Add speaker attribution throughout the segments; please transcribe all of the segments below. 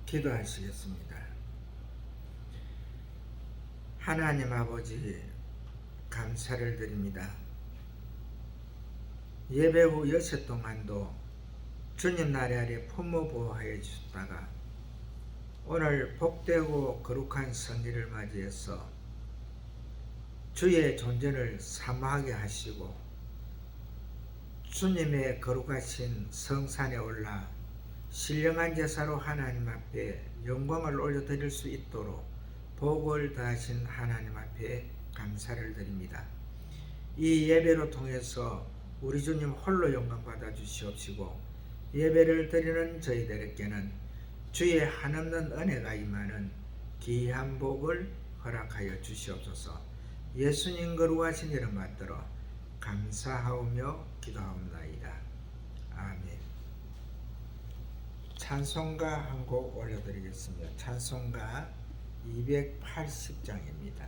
Speaker 1: 기도하시겠습니다. 하나님 아버지, 감사를 드립니다. 예배 후 6시 동안도 주님 나라 아래 품어 보호하여 주셨다가 오늘 복되고 거룩한 성일을 맞이해서 주의 존재를 사모하게 하시고 주님의 거룩하신 성산에 올라 신령한 제사로 하나님 앞에 영광을 올려드릴 수 있도록 복을 더하신 하나님 앞에 감사를 드립니다. 이 예배로 통해서 우리 주님 홀로 영광 받아 주시옵시고 예배를 드리는 저희들에게는 주의 한없는 은혜가 임하는 귀한 복을 허락하여 주시옵소서. 예수님 거룩하신 이름 받들어 감사하오며 기도하옵나이다. 아멘. 찬송가 한 곡 올려드리겠습니다. 찬송가 280장입니다.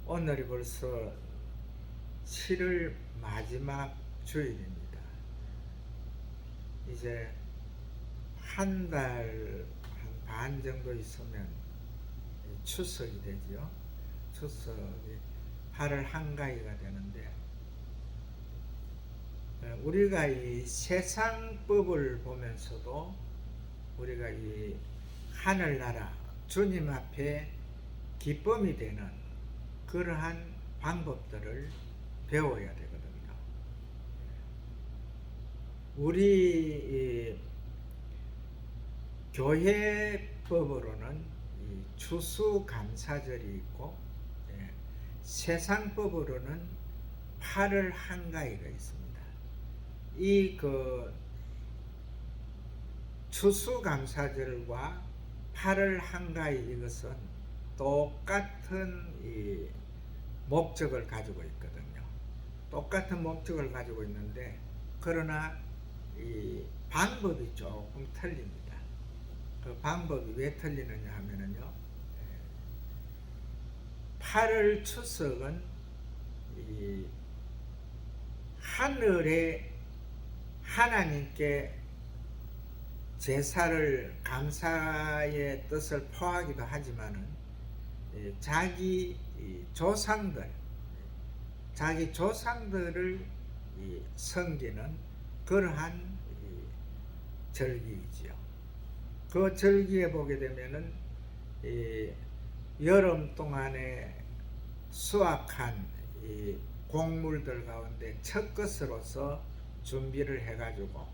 Speaker 1: 오늘이 벌써 7월 마지막 주일입니다. 이제 한 달 반 정도 있으면 추석이 되죠. 추석이 8월 한가위가 되는데 우리가 이 세상법을 보면서도 우리가 이 하늘나라 주님 앞에 기쁨이 되는 그러한 방법들을 배워야 되거든요. 우리 교회법으로는 추수감사절이 있고 세상법으로는 8월 한가위가 있습니다. 이 추수감사절과 8월 한가위 이것은 똑같은 이 목적을 가지고 있거든요. 똑같은 목적을 가지고 있는데 그러나 이 방법이 조금 틀립니다. 그 방법이 왜 틀리느냐 하면은요, 8월 추석은 이 하늘에 하나님께 제사를 감사의 뜻을 표하기도 하지만은 자기 조상들을 섬기는 그러한 절기이지요. 그 절기에 보게 되면은 여름 동안에 수확한 곡물들 가운데 첫 것으로서 준비를 해가지고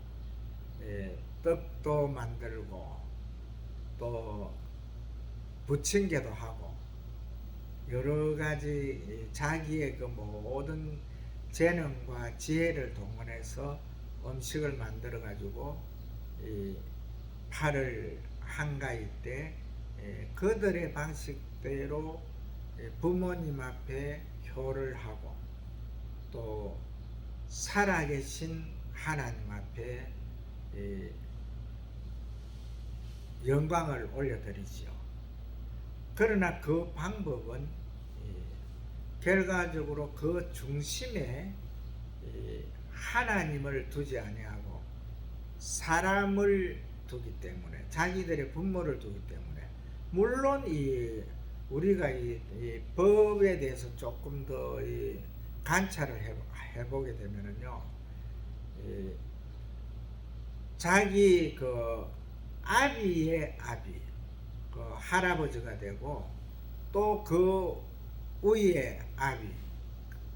Speaker 1: 떡도 만들고 또 부침개도 하고 여러 가지 자기의 그 모든 재능과 지혜를 동원해서 음식을 만들어 가지고 8월 한가위 때 그들의 방식대로 부모님 앞에 효를 하고 또 살아계신 하나님 앞에 영광을 올려드리지요. 그러나 그 방법은 결과적으로 그 중심에 하나님을 두지 아니하고 사람을 두기 때문에, 자기들의 분모를 두기 때문에, 물론 우리가 이 법에 대해서 조금 더 관찰을 해보게 되면은요, 자기 그 아비의 아비, 그 할아버지가 되고 또 그 위의 아비,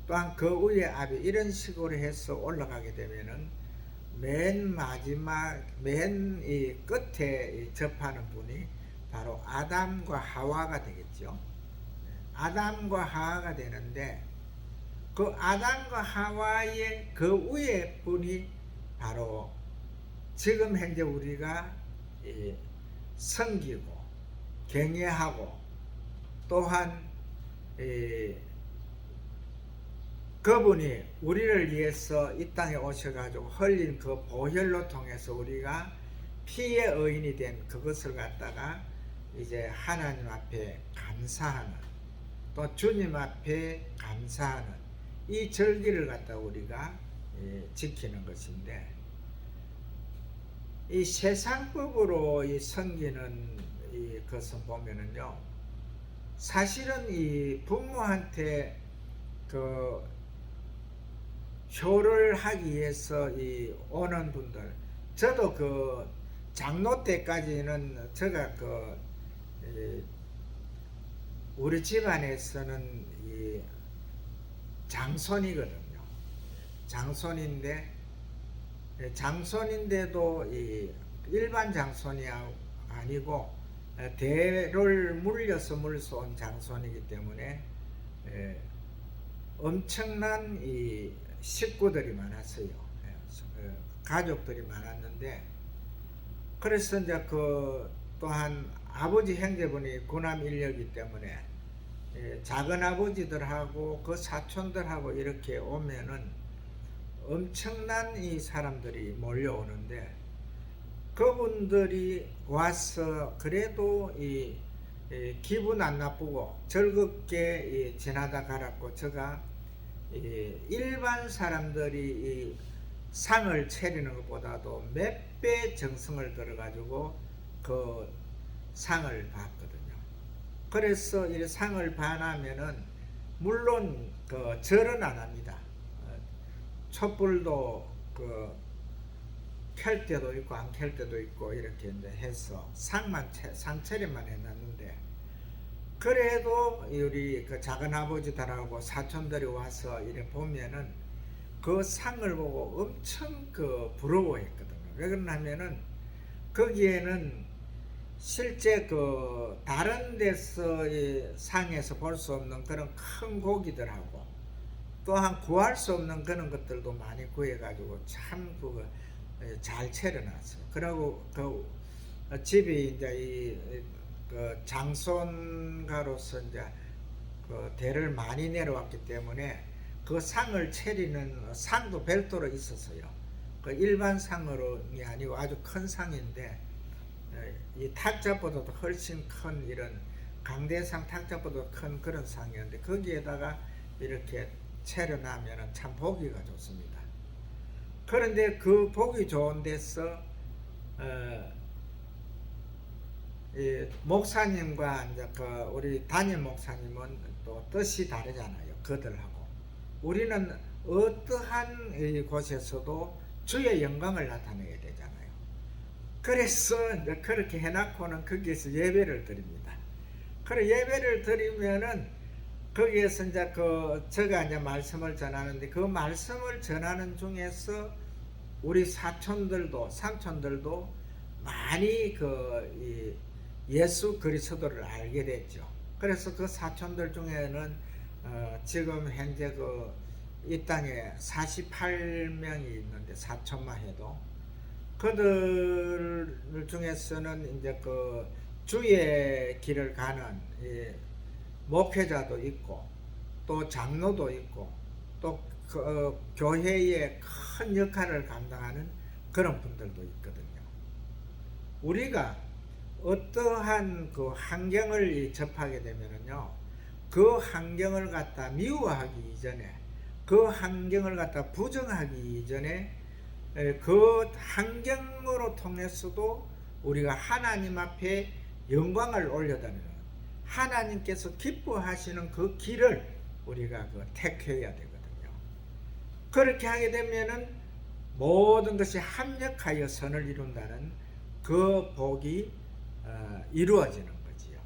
Speaker 1: 또한 그 위의 아비, 이런 식으로 해서 올라가게 되면은 맨 마지막, 맨 이 끝에 접하는 분이 바로 아담과 하와가 되겠죠. 아담과 하와가 되는데 그 아담과 하와의 그 위의 분이 바로 지금 현재 우리가 섬기고 경외하고 또한 그분이 우리를 위해서 이 땅에 오셔가지고 흘린 그 보혈로 통해서 우리가 피의 의인이 된 그것을 갖다가 이제 하나님 앞에 감사하는, 또 주님 앞에 감사하는 이 절기를 갖다 우리가 지키는 것인데, 이 세상법으로 섬기는 것을 보면은요, 사실은 이 부모한테 그 효를 하기 위해서 오는 분들, 저도 그 장로 때까지는 제가 우리 집안에서는 장손이거든요. 장손인데도 일반 장손이 아니고 대를 물려서 온 장손이기 때문에 엄청난 식구들이 많았어요. 가족들이 많았는데, 그래서 이제 또한 아버지 형제분이 군함 인력이기 때문에 작은 아버지들하고 그 사촌들하고 이렇게 오면은 엄청난 사람들이 몰려오는데, 그분들이 와서 그래도 기분 안 나쁘고 즐겁게 지나다 가라고 제가 일반 사람들이 상을 차리는 것보다도 몇 배 정성을 들어가지고 그 상을 받거든요. 그래서 이 상을 반하면은 물론 절은 안 합니다. 촛불도 켤 때도 있고 안 켤 때도 있고 이렇게 이제 해서 상 차림만 해놨는데, 그래도 우리 그 작은 아버지들하고 사촌들이 와서 이래 보면은 그 상을 보고 엄청 부러워했거든요. 왜 그러냐면은 거기에는 실제 다른 데서 상에서 볼 수 없는 그런 큰 고기들하고 또한 구할 수 없는 그런 것들도 많이 구해가지고 참 잘 차려놨어요. 그리고 집이 이제 장손가로서 이제 대를 많이 내려왔기 때문에 그 상을 차리는 상도 별도로 있었어요. 일반 상으로이 아니고 아주 큰 상인데 이 탁자보다도 훨씬 큰 이런 강대상 탁자보다 큰 그런 상이었는데 거기에다가 이렇게 차려놔면 참 보기가 좋습니다. 그런데 그 보기 좋은 데서 이 목사님과 이제 그 우리 담임 목사님은 또 뜻이 다르잖아요. 그들하고 우리는 어떠한 곳에서도 주의 영광을 나타내야 되잖아요. 그래서 이제 그렇게 해놓고는 거기에서 예배를 드립니다. 그래 예배를 드리면은 거기에서 이제 제가 이제 말씀을 전하는데 그 말씀을 전하는 중에서 우리 사촌들도 삼촌들도 많이 예수 그리스도를 알게 됐죠. 그래서 그 사촌들 중에는 지금 현재 이 땅에 48명이 있는데 사촌만 해도 그들 중에서는 이제 주의 길을 가는 목회자도 있고 또 장로도 있고 또 교회의 큰 역할을 감당하는 그런 분들도 있거든요. 우리가 어떠한 환경을 접하게 되면은요, 그 환경을 갖다 미워하기 이전에, 그 환경을 갖다 부정하기 이전에 그 환경으로 통해서도 우리가 하나님 앞에 영광을 올려드리는 하나님께서 기뻐하시는 그 길을 우리가 택해야 되거든요. 그렇게 하게 되면은 모든 것이 합력하여 선을 이룬다는 그 복이 이루어지는 거지요.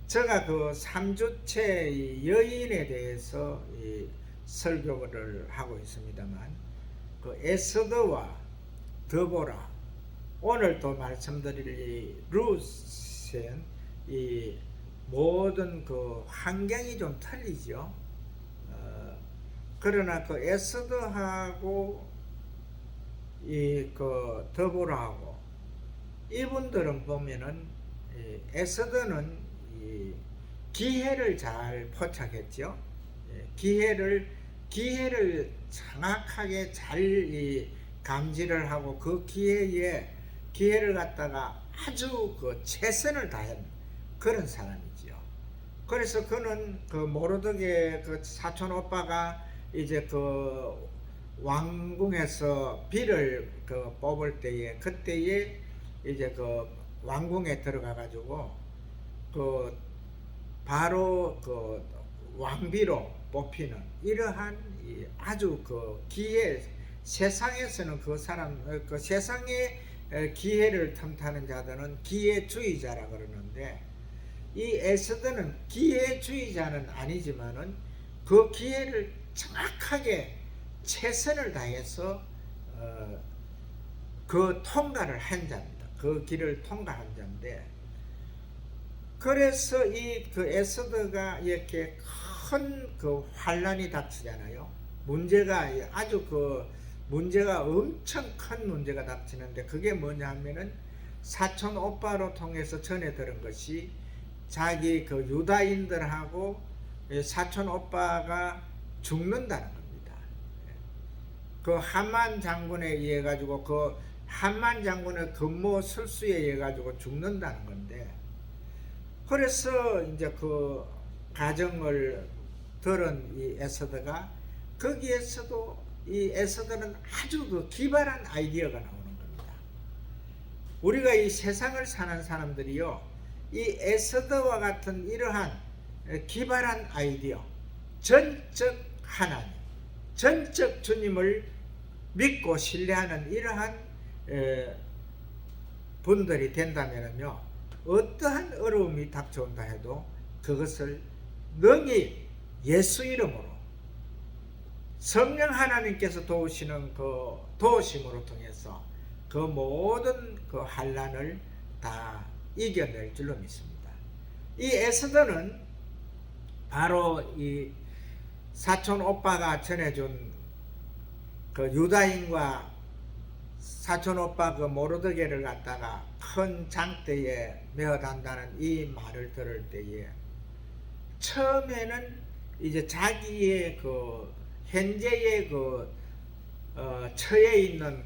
Speaker 1: 제가 3주째 여인에 대해서 설교를 하고 있습니다만 에스더와 드보라, 오늘 또 말씀드릴 룻은 이 모든 환경이 좀 틀리죠. 그러나 에스더하고 드보라하고 이분들은 보면은 에스더는 기회를 잘 포착했죠. 기회를 정확하게 잘 감지를 하고 그 기회를 갖다가 아주 최선을 다한 그런 사람이지요. 그래서 그는 모르드게 사촌 오빠가 이제 왕궁에서 비를 뽑을 때에 그때에 이제 왕궁에 들어가 가지고 바로 왕비로 뽑히는 이러한 아주 기회, 세상에서는 세상의 기회를 틈타는 자들은 기회주의자라 그러는데 이 에스더는 기회주의자는 아니지만은 그 기회를 정확하게 최선을 다해서 통과를 한 자입니다. 그 길을 통과한 자인데, 그래서 에스더가 이렇게 큰 환란이 닥치잖아요. 문제가 엄청 큰 문제가 닥치는데 그게 뭐냐 하면은 사촌 오빠로 통해서 전해 들은 것이 자기 유다인들하고 사촌 오빠가 죽는다는 겁니다. 하만 장군에 의해 가지고 하만 장군의 근무 실수에 의해 가지고 죽는다는 건데, 그래서 이제 가정을 들은 이 에스더가 거기에서도 이 에스더는 아주 기발한 아이디어가 나오는 겁니다. 우리가 이 세상을 사는 사람들이요, 이 에스더와 같은 이러한 기발한 아이디어, 전적 하나님, 전적 주님을 믿고 신뢰하는 이러한 분들이 된다면요, 어떠한 어려움이 닥쳐온다 해도 그것을 능히 예수 이름으로 성령 하나님께서 도우시는 도우심으로 통해서 모든 환난을 다 이겨낼 줄로 믿습니다. 이 에스더는 바로 이 사촌 오빠가 전해준 유다인과 사촌 오빠 모르드게를 갖다가 큰 장대에 메어단다는 이 말을 들을 때에 처음에는 이제 자기의 현재의 처해 있는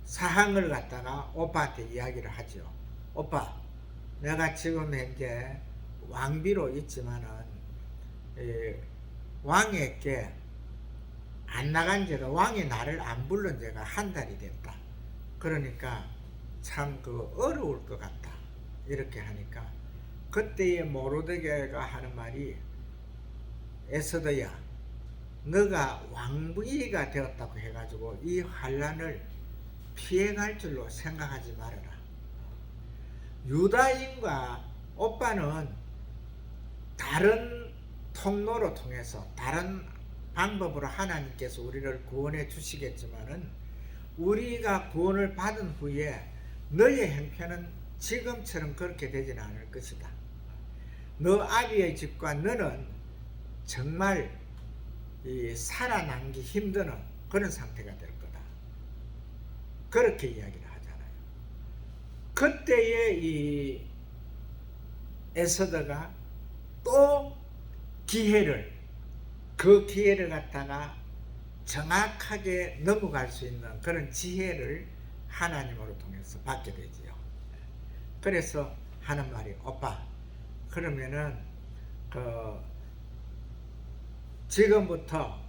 Speaker 1: 사항을 갖다가 오빠한테 이야기를 하죠. 오빠, 내가 지금 현재 왕비로 있지만은 왕에게 안 나간 지가, 왕이 나를 안 부른 지가 한 달이 됐다. 그러니까 참 어려울 것 같다. 이렇게 하니까 그때의 모로데게가 하는 말이, 에스더야, 너가 왕비가 되었다고 해가지고 이 환란을 피해갈 줄로 생각하지 말아라. 유다인과 오빠는 다른 통로로 통해서, 다른 방법으로 하나님께서 우리를 구원해 주시겠지만은, 우리가 구원을 받은 후에 너의 형편은 지금처럼 그렇게 되지는 않을 것이다. 너 아비의 집과 너는 정말 살아남기 힘든 그런 상태가 될 거다. 그렇게 이야기를 하잖아요. 그때의 이 에스더가 또 그 기회를 갖다가 정확하게 넘어갈 수 있는 그런 지혜를 하나님으로 통해서 받게 되지요. 그래서 하는 말이, 오빠, 그러면은 지금부터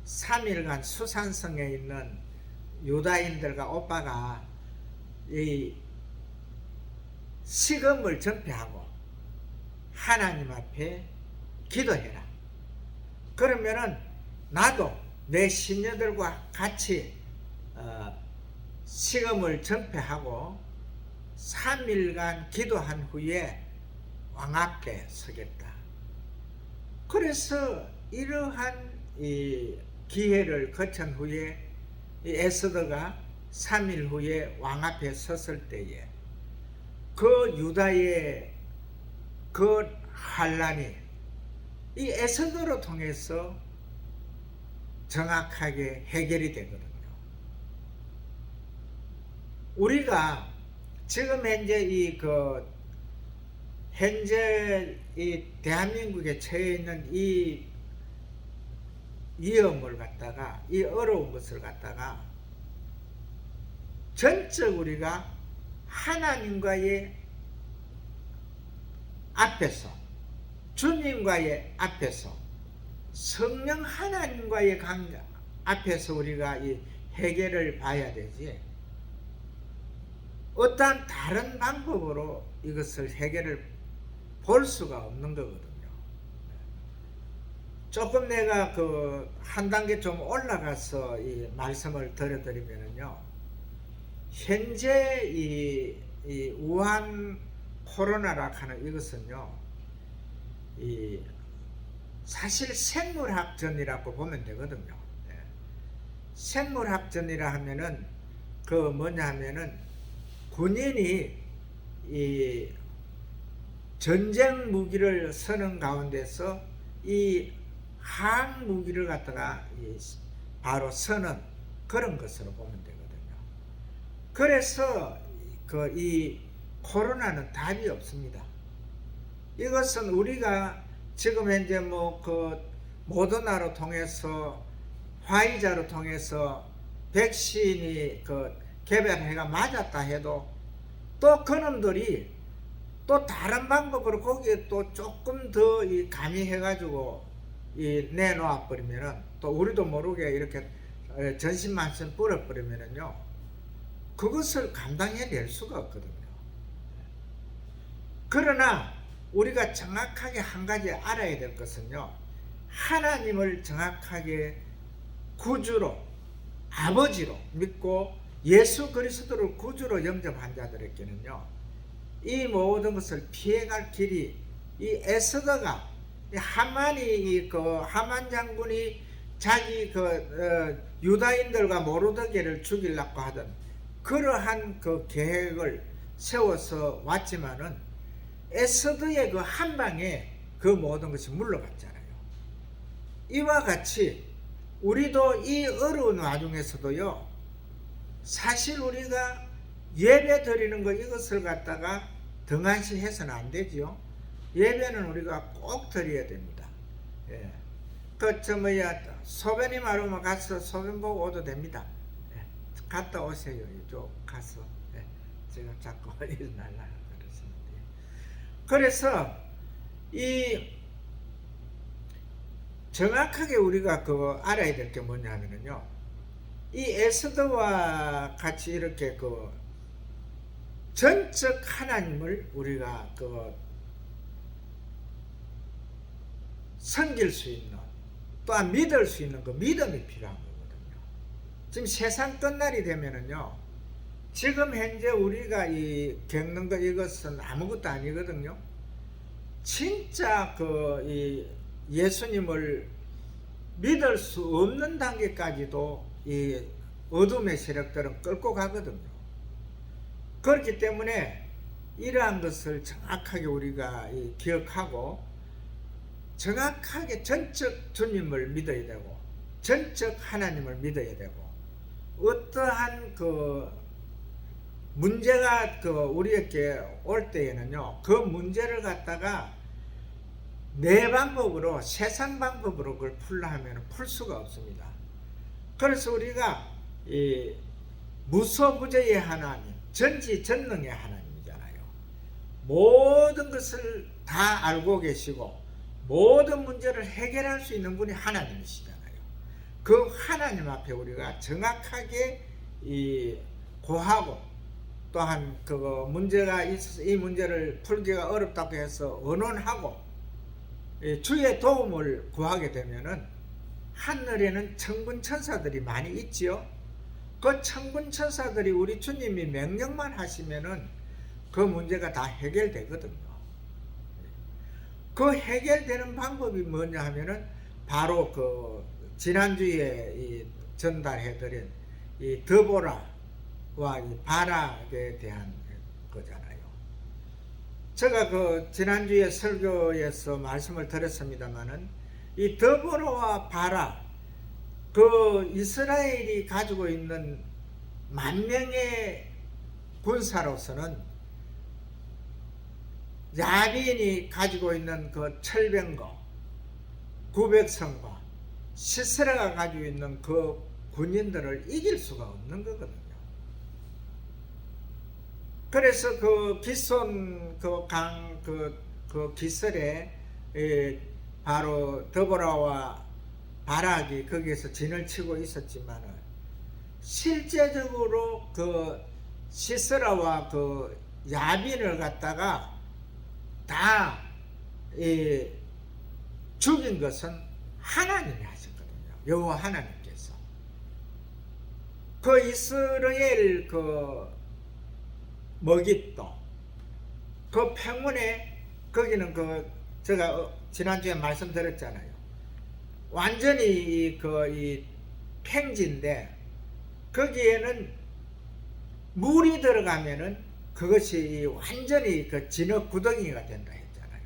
Speaker 1: 3일간 수산성에 있는 유다인들과 오빠가 이 식음을 전폐하고 하나님 앞에 기도해라. 그러면은 나도 내 시녀들과 같이 식음을 전폐하고 3일간 기도한 후에 왕 앞에 서겠다. 그래서 이러한 이 기회를 거친 후에 이 에스더가 3일 후에 왕 앞에 섰을 때에 그 유다의 그 환란이 이 에스더로 통해서 정확하게 해결이 되거든요. 우리가 지금 현재 현재 이 대한민국에 처해 있는 이 위험을 갖다가, 이 어려운 것을 갖다가 전적 우리가 하나님과의 앞에서, 주님과의 앞에서, 성령 하나님과의 관계 앞에서 우리가 이 해결을 봐야 되지, 어떠한 다른 방법으로 이것을 해결을 볼 수가 없는 거거든요. 조금 내가 한 단계 좀 올라가서 이 말씀을 드려드리면요, 현재 이 우한 코로나라 하는 이것은요, 사실 생물학전이라고 보면 되거든요. 생물학전이라 하면은 뭐냐 하면은 군인이 이 전쟁 무기를 쓰는 가운데서 이 항 무기를 갖다가 바로 쓰는 그런 것으로 보면 되거든요. 그래서 이 코로나는 답이 없습니다. 이것은 우리가 지금 현재 모더나로 통해서, 화이자로 통해서 백신이 개발해가 맞았다 해도 또 그놈들이 또 다른 방법으로 거기에 또 조금 더 가미해가지고 내놓아 버리면은, 또 우리도 모르게 이렇게 전신만신 뿌려버리면은요, 그것을 감당해낼 수가 없거든요. 그러나 우리가 정확하게 한 가지 알아야 될 것은요, 하나님을 정확하게 구주로, 아버지로 믿고 예수 그리스도를 구주로 영접한 자들에게는요, 이 모든 것을 피해갈 길이, 이 에스더가, 하만이 하만 장군이 자기 유다인들과 모르드게를 죽이려고 하던 그러한 계획을 세워서 왔지만은 에스더의 한 방에 모든 것이 물러갔잖아요. 이와 같이 우리도 이 어려운 와중에서도요, 사실 우리가 예배 드리는 거, 이것을 갖다가 등한시해서는 안 되지요. 예배는 우리가 꼭 드려야 됩니다. 예. 소변이 마르면 가서 소변 보고 오도 됩니다. 예. 갔다 오세요. 이쪽 가서. 예. 제가 자꾸 일어나려고 그러는데. 그래서 이 정확하게 우리가 그 알아야 될 게 뭐냐 하면은요, 이 에스더와 같이 이렇게 그 전적 하나님을 우리가 그 섬길 수 있는, 또한 믿을 수 있는 그 믿음이 필요한 거거든요. 지금 세상 끝날이 되면은요, 지금 현재 우리가 이 겪는 것, 이것은 아무것도 아니거든요. 진짜 그 이 예수님을 믿을 수 없는 단계까지도 이 어둠의 세력들은 끌고 가거든요. 그렇기 때문에 이러한 것을 정확하게 우리가 기억하고 정확하게 전적 주님을 믿어야 되고 전적 하나님을 믿어야 되고, 어떠한 그 문제가 그 우리에게 올 때에는요, 그 문제를 갖다가 내 방법으로, 세상 방법으로 그걸 풀라 하면 풀 수가 없습니다. 그래서 우리가 이 무소부재의 하나님, 전지전능의 하나님이잖아요. 모든 것을 다 알고 계시고 모든 문제를 해결할 수 있는 분이 하나님이시잖아요. 그 하나님 앞에 우리가 정확하게 고하고, 또한 그 문제가 있어서 이 문제를 풀기가 어렵다고 해서 의논하고 주의 도움을 구하게 되면은 하늘에는 천군 천사들이 많이 있지요. 그 천군 천사들이 우리 주님이 명령만 하시면은 그 문제가 다 해결되거든요. 그 해결되는 방법이 뭐냐 하면은 바로 그 지난주에 전달해드린 이 드보라와 이 바락에 대한 거잖아요. 제가 그 지난주에 설교에서 말씀을 드렸습니다마는 이 드보라와 바락, 그 이스라엘이 가지고 있는 10,000명의 군사로서는 야빈이 가지고 있는 그 철병거 900성과 시스라가 가지고 있는 그 군인들을 이길 수가 없는 거거든요. 그래서 그 기손 그 기설에 바로 드보라와 바락이 거기에서 진을 치고 있었지만은, 실제적으로 그 시스라와 그 야빈을 갖다가 다 죽인 것은 하나님이 하셨거든요. 여호와 하나님께서. 그 이스라엘 그 머깃도 그 평문에, 거기는 그 제가 지난주에 말씀드렸잖아요. 완전히 이 팽지인데 거기에는 물이 들어가면은 그것이 완전히 그 진흙 구덩이가 된다 했잖아요.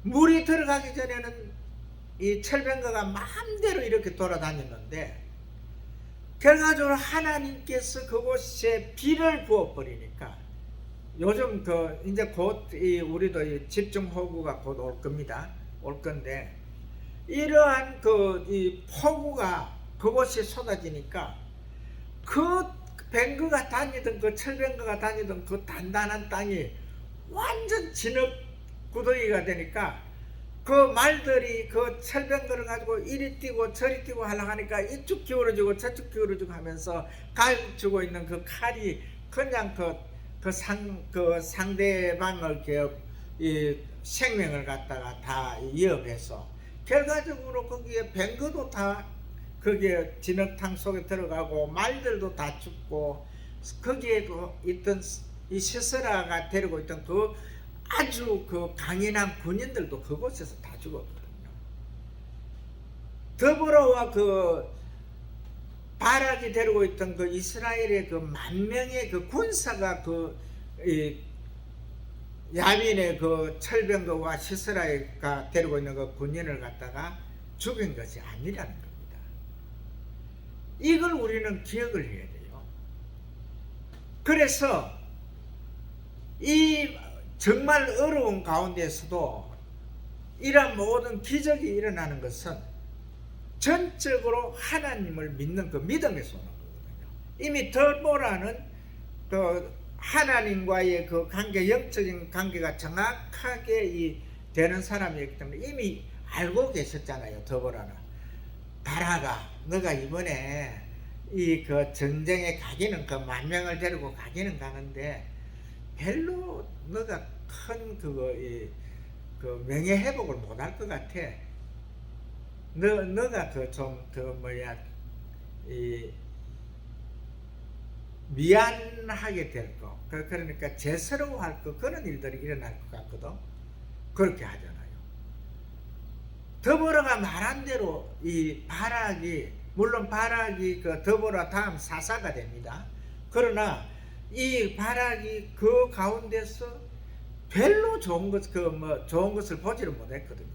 Speaker 1: 물이 들어가기 전에는 이 철병거가 마음대로 이렇게 돌아다녔는데, 결과적으로 하나님께서 그곳에 비를 부어버리니까, 요즘 그 이제 곧 우리도 집중호우가 곧 올 겁니다. 올 건데, 이러한 이 폭우가 그곳에 쏟아지니까 그 뱅거가 다니던, 그 철뱅거가 다니던 그 단단한 땅이 완전 진흙 구덩이가 되니까, 그 말들이 그 철뱅거를 가지고 이리 뛰고 저리 뛰고 하려고 하니까 이쪽 기울어지고 저쪽 기울어지고 하면서 가지고 있는 그 칼이 그냥 그 상대방을 이 생명을 갖다가 다 위협해서, 결과적으로 거기에 뱅거도 다 거기에 진흙탕 속에 들어가고 말들도 다 죽고, 거기에 있던 이 시스라가 데리고 있던 그 아주 그 강인한 군인들도 그곳에서 다 죽었거든요. 더불어와 그 바락이 데리고 있던 그 이스라엘의 그 10,000명의 그 군사가 야빈의 그 철병거와 시스라가 데리고 있는 그 군인을 갖다가 죽인 것이 아니라는 겁니다. 이걸 우리는 기억을 해야 돼요. 그래서 이 정말 어려운 가운데서도 이러한 모든 기적이 일어나는 것은 전적으로 하나님을 믿는 그 믿음에서 오는 거거든요. 이미 드보라는 그 하나님과의 그 관계, 영적인 관계가 정확하게 되는 사람이었기 때문에 이미 알고 계셨잖아요. 더보라는 바라가 너가 이번에 이 그 전쟁에 가기는 그 10,000명을 데리고 가기는 가는데 별로 너가 큰 그 명예 회복을 못할 것 같아. 너가 미안하게 될 거, 그러니까 죄스러워할 거, 그런 일들이 일어날 것 같거든. 그렇게 하잖아요. 더보라가 말한 대로 이 바락이, 물론 바락이 그 더보라 다음 사사가 됩니다. 그러나 이 바락이 그 가운데서 별로 좋은 것을 보지를 못했거든요.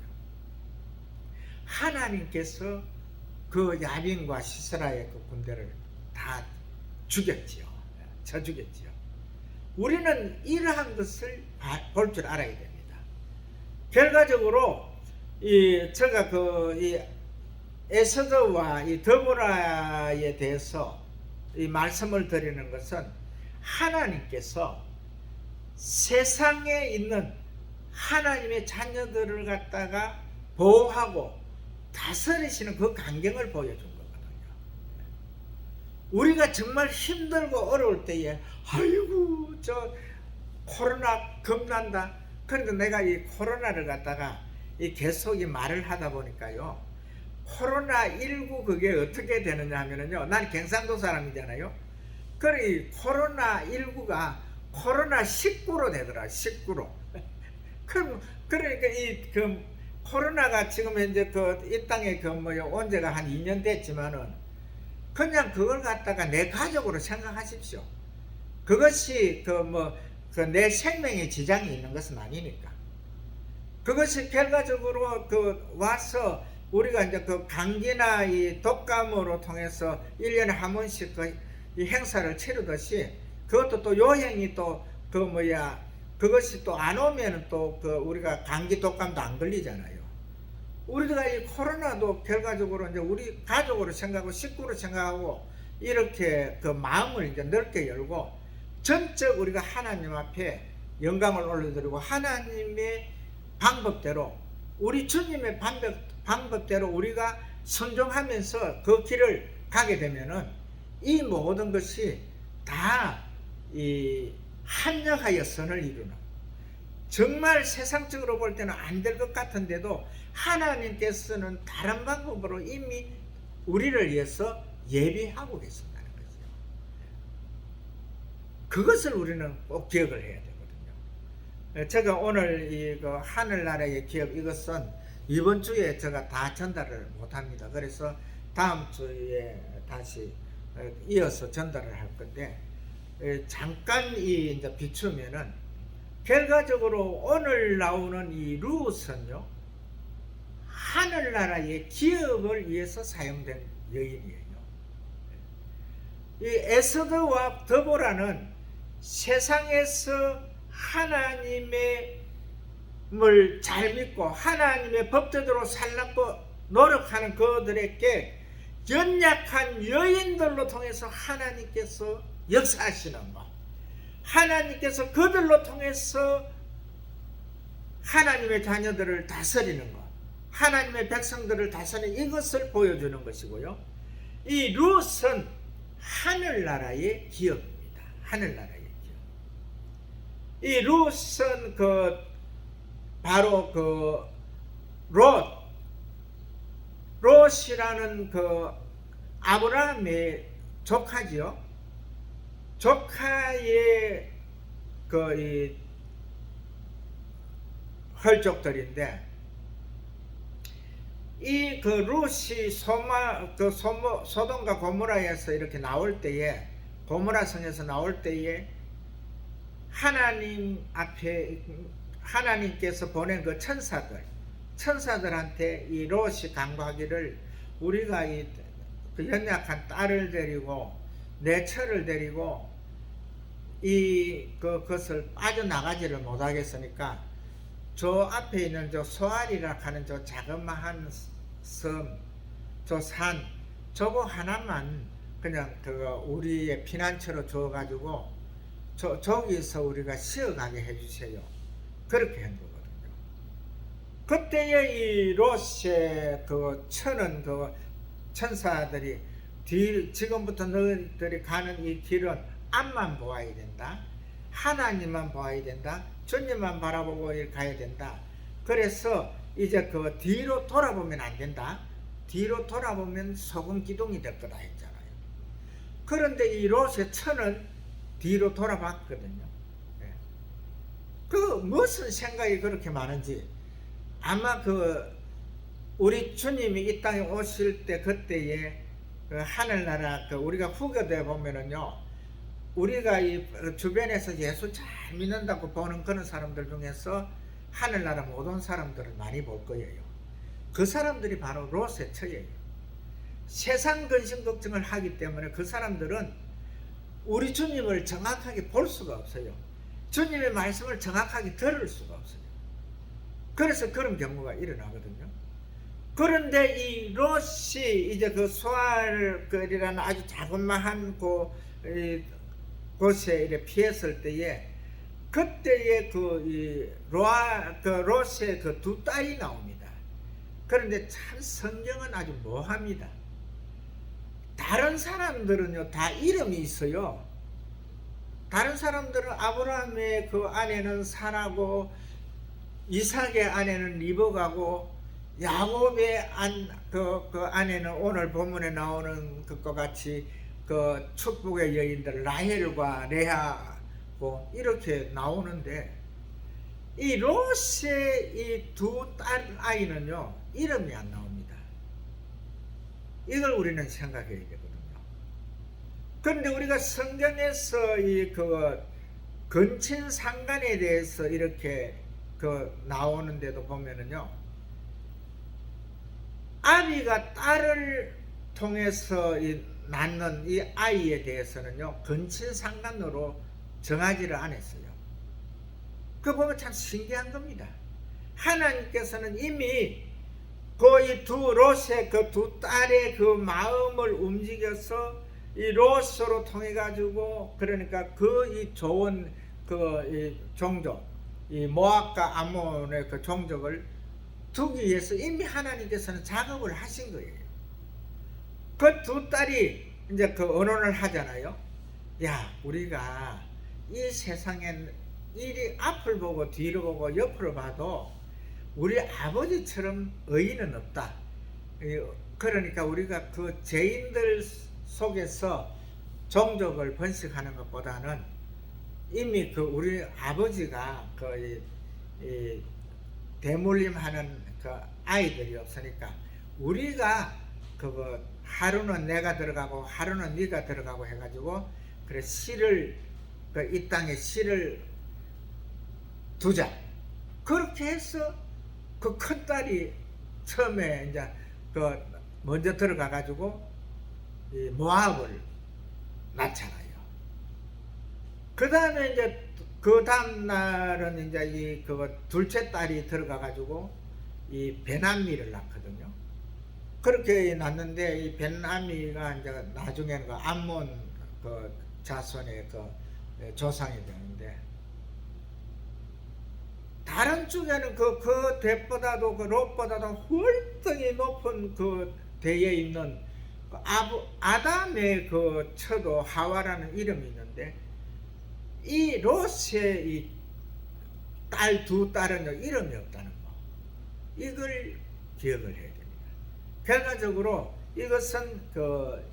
Speaker 1: 하나님께서 그 야빈과 시스라의 그 군대를 다 죽였지요. 쳐 죽였지요. 우리는 이러한 것을 볼 줄 알아야 됩니다. 결과적으로 제가 이 에스더와 이 더보라에 대해서 이 말씀을 드리는 것은 하나님께서 세상에 있는 하나님의 자녀들을 갖다가 보호하고 다스리시는 그 광경을 보여준 거거든요. 우리가 정말 힘들고 어려울 때에 아이고 저 코로나 겁난다. 그런데 내가 이 코로나를 갖다가 계속 말을 하다 보니까요, 코로나19 그게 어떻게 되느냐 하면은요, 난 경상도 사람이잖아요. 그래 코로나19가 코로나19로 되더라. 19로. 그러니까 코로나가 지금 현재 이 땅에 온 지가 한 2년 됐지만은 그냥 그걸 갖다가 내 가족으로 생각하십시오. 그것이 내 생명에 지장이 있는 것은 아니니까. 그것이 결과적으로 와서 우리가 이제 감기나 이 독감으로 통해서 1년에 한 번씩 이 행사를 치르듯이 그것도 또 요행이 그것이 또 안 오면은 또 우리가 감기 독감도 안 걸리잖아요. 우리가 이 코로나도 결과적으로 이제 우리 가족으로 생각하고 식구로 생각하고 이렇게 마음을 이제 넓게 열고 전적 우리가 하나님 앞에 영광을 올려드리고 하나님의 방법대로 우리 주님의 방법대로 우리가 순종하면서 그 길을 가게 되면은 이 모든 것이 다 합력하여 선을 이루는, 정말 세상적으로 볼 때는 안 될 것 같은데도 하나님께서는 다른 방법으로 이미 우리를 위해서 예비하고 계신다는 거죠. 그것을 우리는 꼭 기억을 해야 되거든요. 제가 오늘 하늘나라의 기업 이것은 이번 주에 제가 다 전달을 못합니다. 그래서 다음 주에 다시 이어서 전달을 할 건데, 잠깐 이제 비추면은 결과적으로 오늘 나오는 이 룻은요, 하늘나라의 기업을 위해서 사용된 여인이에요. 이 에스더와 더보라는 세상에서 하나님의 잘 믿고 하나님의 법대로 살라고 노력하는 그들에게 연약한 여인들로 통해서 하나님께서 역사하시는 것, 하나님께서 그들로 통해서 하나님의 자녀들을 다스리는 것, 하나님의 백성들을 다스리는 이것을 보여주는 것이고요. 이 룻은 하늘나라의 기업입니다. 하늘나라의 기업. 이 룻은 바로 롯이라는 아브라함의 조카지요. 조카의 이 혈족들인데, 이 룻이 소돔과 고모라에서 이렇게 나올 때에, 고모라 성에서 나올 때에 하나님 앞에 하나님께서 보낸 그 천사들한테 이 롯이 간구하기를, 우리가 그 연약한 딸을 데리고 내 처를 데리고 그것을 빠져나가지를 못하겠으니까 저 앞에 있는 저 소알이라 하는 저 자그마한 섬, 저 산, 저거 하나만 그냥 우리의 피난처로 줘가지고 저기서 우리가 쉬어가게 해주세요. 그렇게 한 거거든요. 그때의 이 롯의 그 천은 그 천사들이 지금부터 너희들이 가는 이 길은 앞만 보아야 된다. 하나님만 보아야 된다. 주님만 바라보고 가야 된다. 그래서 이제 그 뒤로 돌아보면 안 된다. 뒤로 돌아보면 소금 기둥이 될 거다 했잖아요. 그런데 이 롯의 천은 뒤로 돌아봤거든요. 그 무슨 생각이 그렇게 많은지 아마 그 우리 주님이 이 땅에 오실 때 그때에 그 하늘나라 그 우리가 후교돼 보면은요, 우리가 이 주변에서 예수 잘 믿는다고 보는 그런 사람들 중에서 하늘나라 못 온 사람들을 많이 볼 거예요. 그 사람들이 바로 롯의 처예요. 세상 근심 걱정을 하기 때문에 그 사람들은 우리 주님을 정확하게 볼 수가 없어요. 주님의 말씀을 정확하게 들을 수가 없어요. 그래서 그런 경우가 일어나거든요. 그런데 이 롯이 이제 그 소알거리라는 아주 자그마한 곳에 이렇게 피했을 때에 그때에 롯의 그 두 딸이 나옵니다. 그런데 참 성경은 아주 모호합니다. 다른 사람들은요 다 이름이 있어요. 다른 사람들은 아브라함의 그 아내는 사라고, 이삭의 아내는 리브가고, 야곱의 그 아내는 오늘 본문에 나오는 것과 같이 그 축복의 여인들 라헬과 레아고 이렇게 나오는데, 이 롯의 이 두 딸 아이는요 이름이 안 나옵니다. 이걸 우리는 생각해야 되거든요. 그런데 우리가 성경에서 이 그 근친상간에 대해서 이렇게 그 나오는데도 보면은요, 아비가 딸을 통해서 낳는 이 아이에 대해서는요 근친상간으로 정하지를 않았어요. 그거 보면 참 신기한 겁니다. 하나님께서는 이미 그 두 롯의 그 두 딸의 그 마음을 움직여서 이 롯으로 통해 가지고, 그러니까 그 이 좋은 그 종족, 이 모압과 암몬의 그 종족을 두기 위해서 이미 하나님께서는 작업을 하신 거예요. 그 두 딸이 이제 그 언론을 하잖아요. 야, 우리가 이 세상엔 이리 앞을 보고 뒤로 보고 옆으로 봐도 우리 아버지처럼 의인은 없다. 그러니까 우리가 그 죄인들 속에서 종족을 번식하는 것보다는 이미 그 우리 아버지가 그 대물림하는 그 아이들이 없으니까 우리가 그거 하루는 내가 들어가고 하루는 네가 들어가고 해가지고 그래 씨를 이 땅에 씨를 두자. 그렇게 해서 그 큰 딸이 처음에 이제 그 먼저 들어가 가지고 이 모압을 낳잖아요. 그 다음에 이제 그 다음 날은 이제 이 그 둘째 딸이 들어가 가지고 이 베나미를 낳거든요. 그렇게 낳는데 이 베나미가 이제 나중에는 그 암몬 그 자손의 그 조상이 되는데, 다른 쪽에는 그 대보다도 그 롯보다도 훨등히 높은 그 대에 있는 그 아담의 그 처도 하와라는 이름이 있는데, 이 롯의 이 딸 두 딸은요 이름이 없다는 거, 이걸 기억을 해야 됩니다. 결과적으로 이것은 그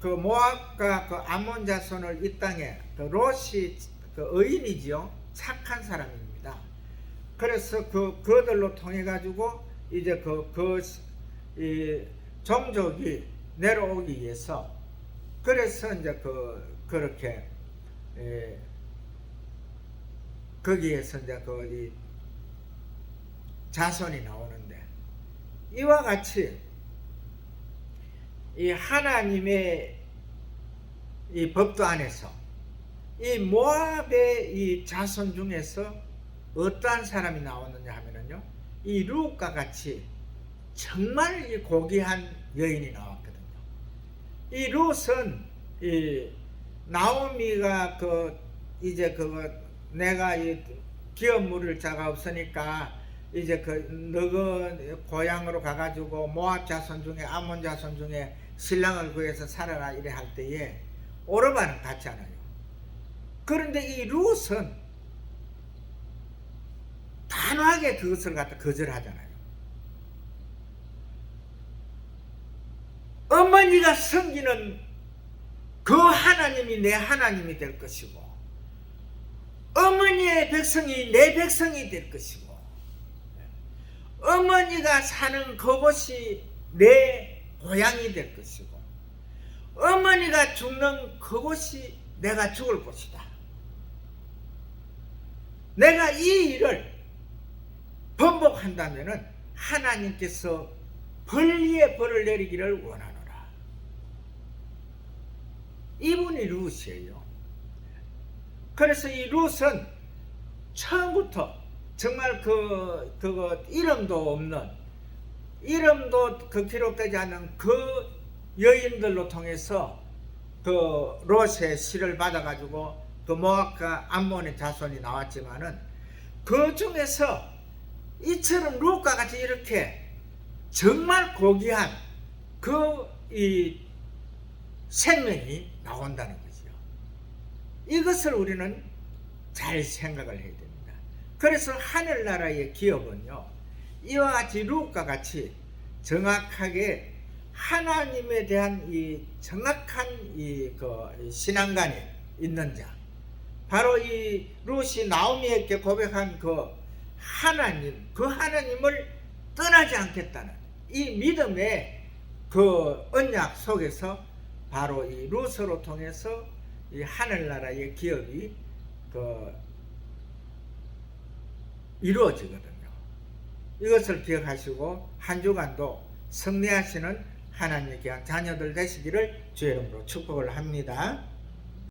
Speaker 1: 모압과 그 암몬 자손을 이 땅에 그 롯이 그 의인이지요. 착한 사람입니다. 그래서 그들로 통해 가지고 이제 이 종족이 내려오기 위해서, 그래서 이제 그렇게 거기에서 이제 이 자손이 나오는데, 이와 같이 이 하나님의 이 법도 안에서 이 모압의 이 자손 중에서 어떠한 사람이 나오느냐 하면은요, 이 룻과 같이 정말 이 고귀한 여인이 나왔거든요. 이 룻은 나오미가 이제 내가 이 기업 물을 자가 없으니까 이제 너그 고향으로 가가지고 모압 자손 중에 아몬 자손 중에 신랑을 구해서 살아라 이래 할 때에 오르바는 같잖아요. 그런데 이 룻은 단호하게 그것을 갖다 거절하잖아요. 어머니가 섬기는 그 하나님이 내 하나님이 될 것이고 어머니의 백성이 내 백성이 될 것이고 어머니가 사는 그곳이 내 고향이 될 것이고 어머니가 죽는 그곳이 내가 죽을 곳이다. 내가 이 일을 번복한다면 하나님께서 벌 위에 벌을 내리기를 원하노라. 이분이 룻이에요. 그래서 이 룻은 처음부터 정말 이름도 없는, 이름도 기록되지 않는 그 여인들로 통해서 롯의 시를 받아가지고 모압과 암몬의 자손이 나왔지만은 그 중에서 이처럼 룻과 같이 이렇게 정말 고귀한 이 생명이 나온다는 거죠. 이것을 우리는 잘 생각을 해야 됩니다. 그래서 하늘나라의 기업은요, 이와 같이 룻과 같이 정확하게 하나님에 대한 이 정확한 신앙관이 있는 자, 바로 이 룻이 나오미에게 고백한 하나님, 그 하나님을 떠나지 않겠다는 이 믿음의 언약 속에서 바로 이 룻으로 통해서 이 하늘나라의 기업이 이루어지거든요. 이것을 기억하시고 한 주간도 승리하시는 하나님의 귀한 자녀들 되시기를 주의 이름으로 축복을 합니다.